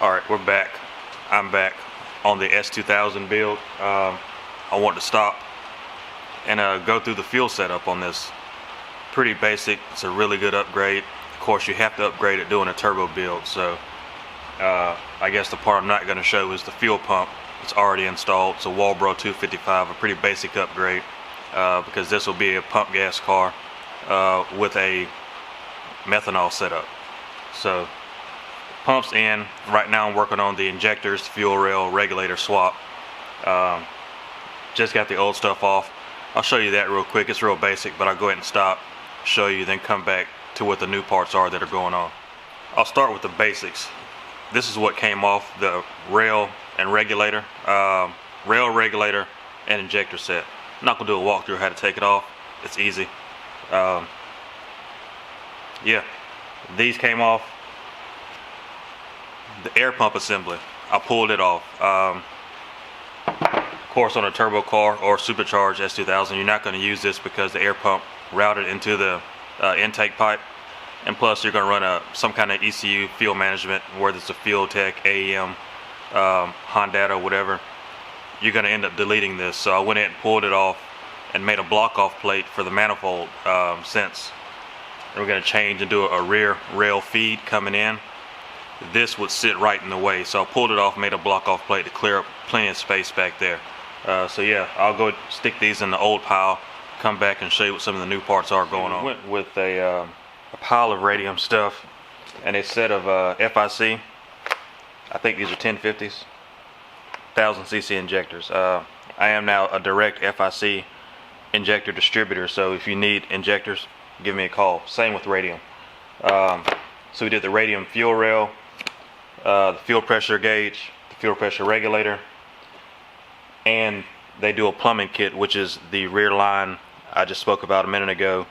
Alright, we're back. I'm back on the S2000 build. I want to stop and go through the fuel setup on this. Pretty basic. It's a really good upgrade. Of course, you have to upgrade it doing a turbo build, so I guess the part I'm not going to show is the fuel pump. It's already installed. It's a Walbro 255, a pretty basic upgrade, because this will be a pump gas car with a methanol setup. So pumps in. Right now I'm working on the injectors, fuel rail, regulator swap. Just got the old stuff off. I'll show you that real quick. It's real basic, but I'll go ahead and stop, show you, then come back to what the new parts are that are going on. I'll start with the basics. This is what came off the rail and regulator, rail, regulator, and injector set. I'm not gonna do a walkthrough how to take it off. It's easy. Yeah, these came off. The air pump assembly, I pulled it off. Of course, on a turbo car or supercharged S2000, you're not going to use this because the air pump routed into the intake pipe, and plus you're going to run some kind of ECU fuel management, whether it's a Fuel Tech, AEM, Honda, whatever. You're going to end up deleting this, so I went in and pulled it off and made a block off plate for the manifold since. And we're going to change and do a rear rail feed coming in. This would sit right in the way, so I pulled it off, made a block off plate to clear up plenty of space back there. So yeah, I'll go stick these in the old pile, come back and show you what some of the new parts are going on. Went with a pile of radium stuff and a set of FIC. I think these are 1050s, 1000cc injectors. I am now a direct FIC injector distributor, so if you need injectors, give me a call. Same with radium. So we did the radium fuel rail, the fuel pressure gauge, the fuel pressure regulator, and they do a plumbing kit, which is the rear line I just spoke about a minute ago,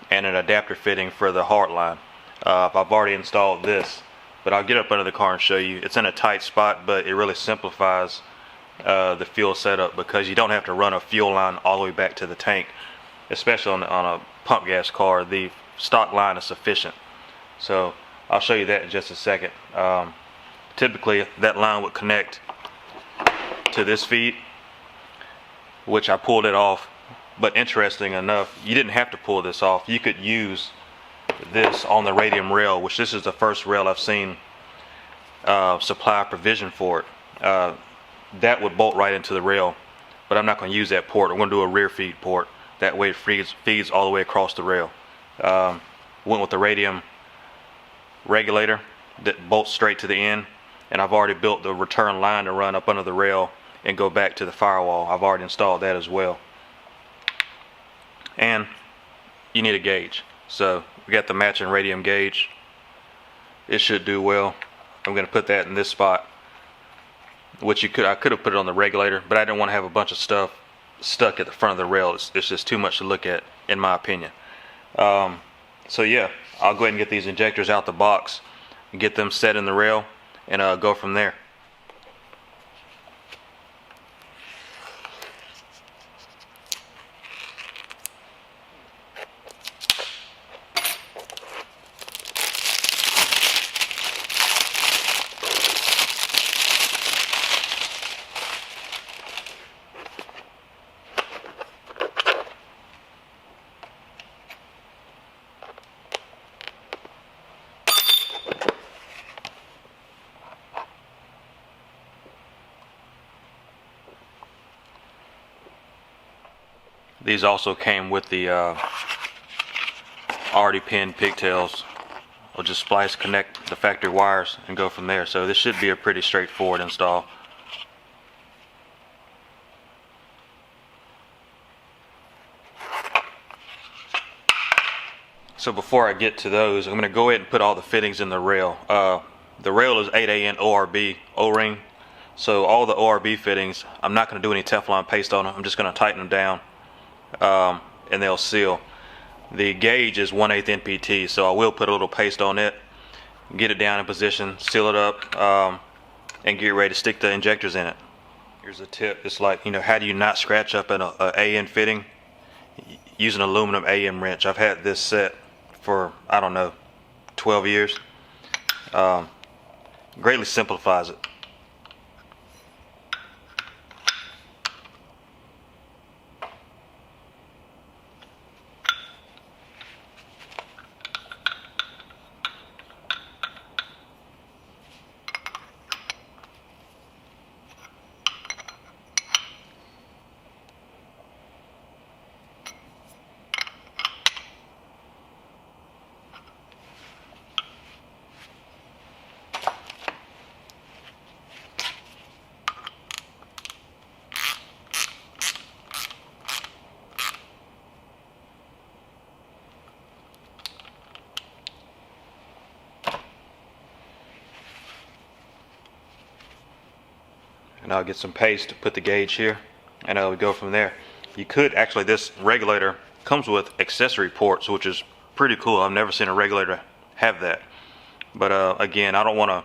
and an adapter fitting for the hard line. I've already installed this, but I'll get up under the car and show you. It's in a tight spot, but it really simplifies the fuel setup because you don't have to run a fuel line all the way back to the tank, especially on a pump gas car. The stock line is sufficient. So I'll show you that in just a second. Typically that line would connect to this feed, which I pulled it off, but interesting enough, you didn't have to pull this off. You could use this on the radium rail, which this is the first rail I've seen supply provision for it. That would bolt right into the rail, but I'm not going to use that port. I'm going to do a rear feed port. That way it feeds all the way across the rail. Went with the radium regulator that bolts straight to the end, and I've already built the return line to run up under the rail and go back to the firewall. I've already installed that as well. And you need a gauge, so we got the matching radium gauge. It should do well. I'm going to put that in this spot, which I could have put it on the regulator, but I didn't want to have a bunch of stuff stuck at the front of the rail. It's just too much to look at, in my opinion. So yeah, I'll go ahead and get these injectors out the box and get them set in the rail and go from there. These also came with the already pinned pigtails. We'll just splice, connect the factory wires, and go from there. So this should be a pretty straightforward install. So before I get to those, I'm going to go ahead and put all the fittings in the rail. The rail is 8AN ORB O-ring. So all the ORB fittings, I'm not going to do any Teflon paste on them. I'm just going to tighten them down. And they'll seal. The gauge is 1/8 NPT, so I will put a little paste on it, get it down in position, seal it up, and get ready to stick the injectors in it. Here's a tip. It's like, how do you not scratch up an AN fitting? Use an aluminum AM wrench. I've had this set for, I don't know, 12 years. greatly simplifies it. And I'll get some paste to put the gauge here, and I'll go from there. You could actually, this regulator comes with accessory ports, which is pretty cool. I've never seen a regulator have that. But again, I don't want to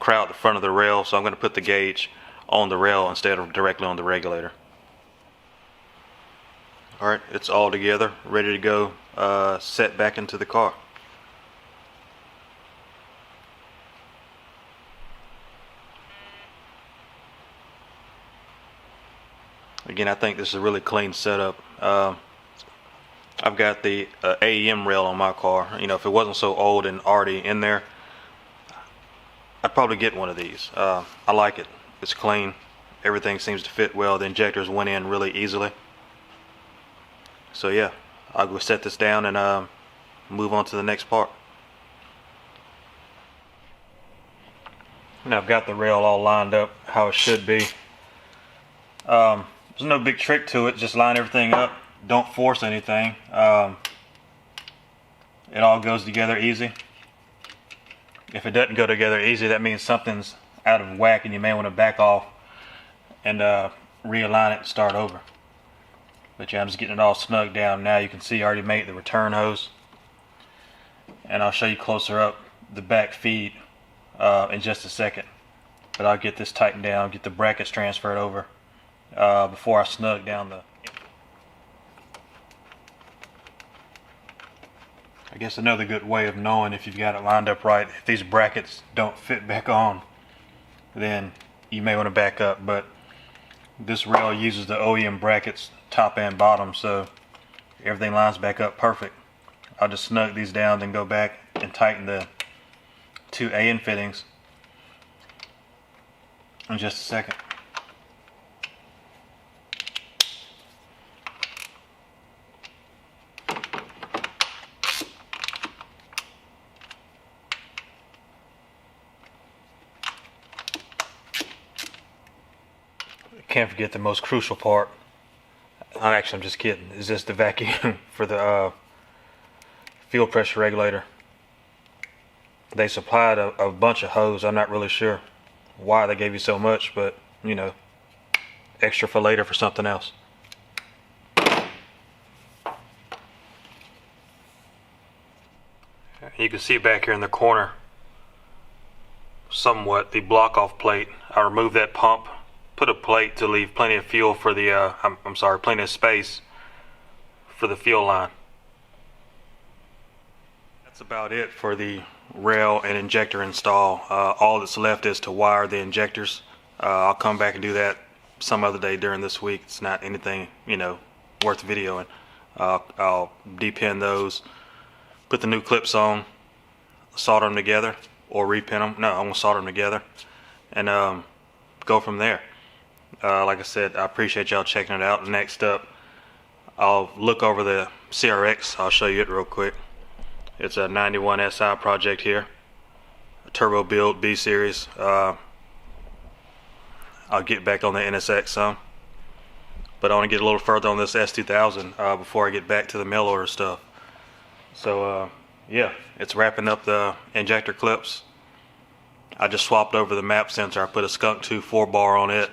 crowd the front of the rail, so I'm going to put the gauge on the rail instead of directly on the regulator. Alright, it's all together, ready to go, set back into the car. Again, I think this is a really clean setup. I've got the AEM rail on my car. You know, if it wasn't so old and already in there, I'd probably get one of these. I like it. It's clean. Everything seems to fit well. The injectors went in really easily. So yeah, I'll go set this down and move on to the next part. Now I've got the rail all lined up how it should be. There's no big trick to it. Just line everything up. Don't force anything. It all goes together easy. If it doesn't go together easy, that means something's out of whack and you may want to back off and realign it and start over. But yeah, I'm just getting it all snug down. Now you can see I already made the return hose. And I'll show you closer up the back feed in just a second. But I'll get this tightened down, get the brackets transferred over before I snug down the... I guess another good way of knowing if you've got it lined up right, if these brackets don't fit back on, then you may want to back up. But this rail uses the OEM brackets top and bottom, so everything lines back up perfect. I'll just snug these down, then go back and tighten the two AN fittings in just a second. Can't forget the most crucial part. Actually, I'm just kidding. Is just the vacuum for the fuel pressure regulator. They supplied a bunch of hose. I'm not really sure why they gave you so much, but you know, extra for later for something else. You can see back here in the corner somewhat the block off plate. I removed that pump, put a plate to leave plenty of fuel for the plenty of space for the fuel line. That's about it for the rail and injector install. All that's left is to wire the injectors. I'll come back and do that some other day during this week. It's not anything, you know, worth videoing. I'll depin those, put the new clips on, solder them together, or repin them. No, I'm gonna solder them together and go from there. Like I said, I appreciate y'all checking it out. Next up, I'll look over the CRX. I'll show you it real quick. It's a 91 SI project here, a turbo build B series. I'll get back on the NSX some, but I want to get a little further on this S2000 before I get back to the mail order stuff. So yeah, it's wrapping up the injector clips. I just swapped over the map sensor. I put a Skunk 2 4-bar on it.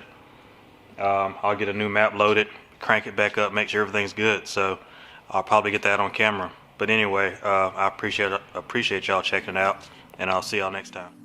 I'll get a new map loaded, crank it back up, make sure everything's good. So I'll probably get that on camera. But anyway, I appreciate y'all checking it out, and I'll see y'all next time.